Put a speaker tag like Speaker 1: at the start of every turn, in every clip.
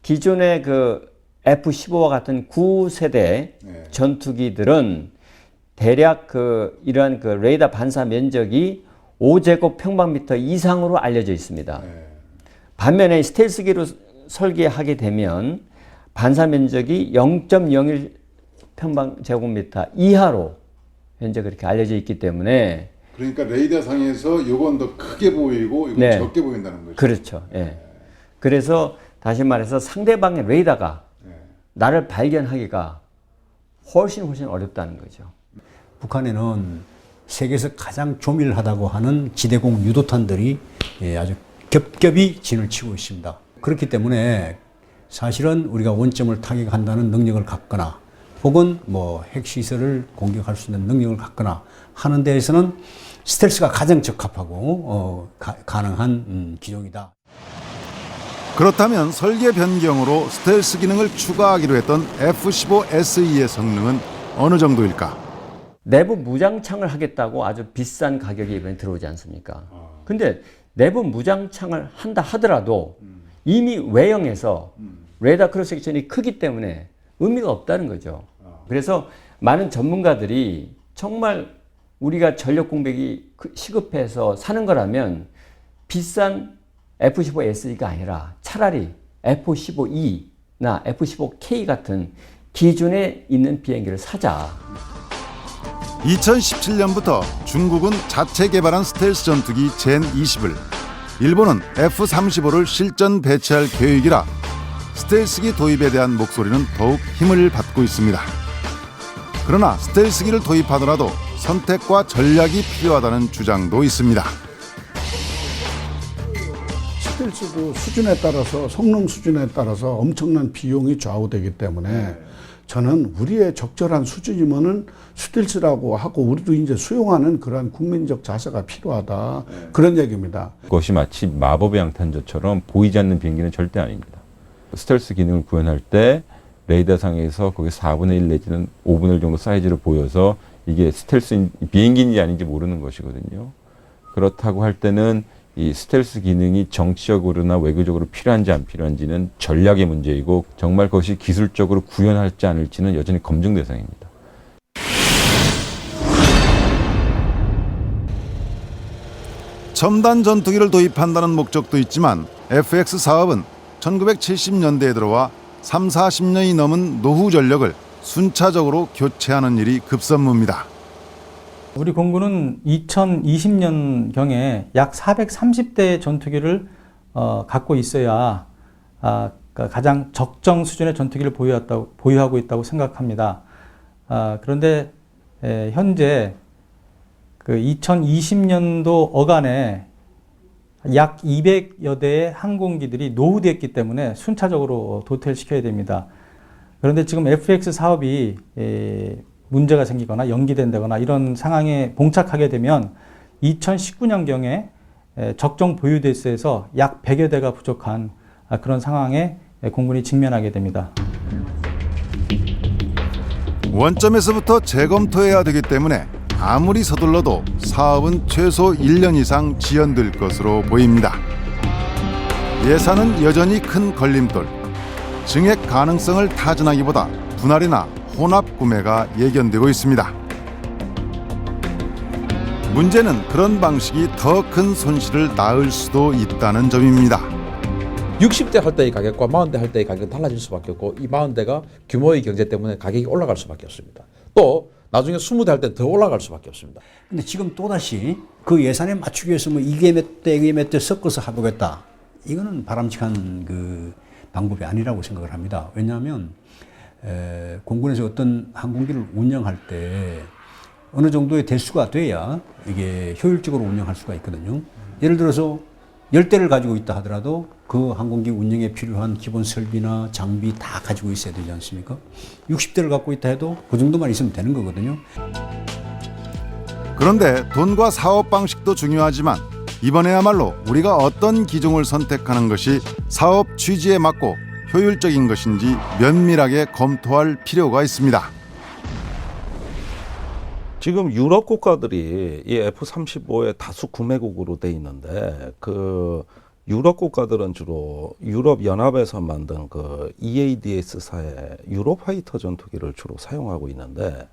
Speaker 1: 기존의 그 F-15와 같은 9세대 전투기들은 대략 이러한 레이더 반사 면적이 5제곱평방미터 이상으로 알려져 있습니다. 반면에 스텔스기로 설계하게 되면 반사 면적이 0.01 평방제곱미터 이하로 현재 그렇게 알려져 있기 때문에,
Speaker 2: 그러니까 레이더상에서 이건 더 크게 보이고 이건 적게 보인다는 거죠.
Speaker 1: 그렇죠. 그래서 다시 말해서 상대방의 레이더가 나를 발견하기가 훨씬 어렵다는 거죠.
Speaker 3: 북한에는 세계에서 가장 조밀하다고 하는 지대공 유도탄들이 아주 겹겹이 진을 치고 있습니다. 그렇기 때문에 사실은 우리가 원점을 타격한다는 능력을 갖거나 혹은 핵시설을 공격할 수 있는 능력을 갖거나 하는 데에서는 스텔스가 가장 적합하고 가능한 기종이다.
Speaker 2: 그렇다면 설계 변경으로 스텔스 기능을 추가하기로 했던 F-15SE의 성능은 어느 정도일까?
Speaker 1: 내부 무장창을 하겠다고 아주 비싼 가격이 이번에 들어오지 않습니까? 근데 내부 무장창을 한다 하더라도 이미 외형에서 레이더 크로스 섹션이 크기 때문에 의미가 없다는 거죠. 그래서 많은 전문가들이 정말 우리가 전력 공백이 시급해서 사는 거라면 비싼 F-15SE가 아니라 차라리 F-15E나 F-15K 같은 기존에 있는 비행기를 사자.
Speaker 2: 2017년부터 중국은 자체 개발한 스텔스 전투기 젠20을, 일본은 F-35를 실전 배치할 계획이라 스텔스기 도입에 대한 목소리는 더욱 힘을 받고 있습니다. 그러나 스텔스기를 도입하더라도 선택과 전략이 필요하다는 주장도 있습니다.
Speaker 4: 스텔스도 수준에 따라서, 성능 수준에 따라서 엄청난 비용이 좌우되기 때문에 저는 우리의 적절한 수준이면은 스텔스라고 하고 우리도 이제 수용하는 그러한 국민적 자세가 필요하다. 그런 얘기입니다.
Speaker 5: 그것이 마치 마법의 양탄자처럼 보이지 않는 비행기는 절대 아닙니다. 스텔스 기능을 구현할 때 레이더상에서 거기 4분의 1 내지는 5분의 1 정도 사이즈로 보여서 이게 스텔스 비행기인지 아닌지 모르는 것이거든요. 그렇다고 할 때는 이 스텔스 기능이 정치적으로나 외교적으로 필요한지 안 필요한지는 전략의 문제이고, 정말 그것이 기술적으로 구현할지 않을지는 여전히 검증 대상입니다.
Speaker 2: 첨단 전투기를 도입한다는 목적도 있지만 FX 사업은 1970년대에 들어와 30-40년이 넘은 노후 전력을 순차적으로 교체하는 일이 급선무입니다.
Speaker 6: 우리 공군은 2020년경에 약 430대의 전투기를 갖고 있어야 가장 적정 수준의 전투기를 보유하고 있다고 생각합니다. 그런데 현재 그 2020년도 어간에 약 200여 대의 항공기들이 노후됐기 때문에 순차적으로 도태시켜야 됩니다. 그런데 지금 FX 사업이 문제가 생기거나 연기된다거나 이런 상황에 봉착하게 되면 2019년경에 적정 보유 대수에서 약 100여 대가 부족한 그런 상황에 공군이 직면하게 됩니다.
Speaker 2: 원점에서부터 재검토해야 되기 때문에 아무리 서둘러도 사업은 최소 1년 이상 지연될 것으로 보입니다. 예산은 여전히 큰 걸림돌. 증액 가능성을 타진하기보다 분할이나 혼합 구매가 예견되고 있습니다. 문제는 그런 방식이 더 큰 손실을 낳을 수도 있다는 점입니다.
Speaker 7: 60대 할 때의 가격과 40대 할 때의 가격은 달라질 수밖에 없고, 이 40대가 규모의 경제 때문에 가격이 올라갈 수밖에 없습니다. 또 나중에 20대 할 때 더 올라갈 수밖에 없습니다.
Speaker 3: 근데 지금 또다시 그 예산에 맞추기 위해서 이게 몇 대, 이게 몇 대 섞어서 해보겠다. 이거는 바람직한 그 방법이 아니라고 생각을 합니다. 왜냐하면 공군에서 어떤 항공기를 운영할 때 어느 정도의 대수가 돼야 이게 효율적으로 운영할 수가 있거든요. 예를 들어서 10대를 가지고 있다 하더라도 그 항공기 운영에 필요한 기본 설비나 장비 다 가지고 있어야 되지 않습니까? 60대를 갖고 있다 해도 그 정도만 있으면 되는 거거든요.
Speaker 2: 그런데 돈과 사업 방식도 중요하지만 이번에야말로 우리가 어떤 기종을 선택하는 것이 사업 취지에 맞고 효율적인 것인지 면밀하게 검토할 필요가 있습니다.
Speaker 8: 지금 유럽 국가들이 이 F-35의 다수 구매국으로 돼 있는데, 그 유럽 국가들은 주로 유럽 연합에서 만든 그 EADS사의 유로파이터 전투기를 주로 사용하고 있는데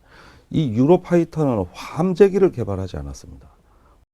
Speaker 8: 이 유로파이터는 함재기를 개발하지 않았습니다.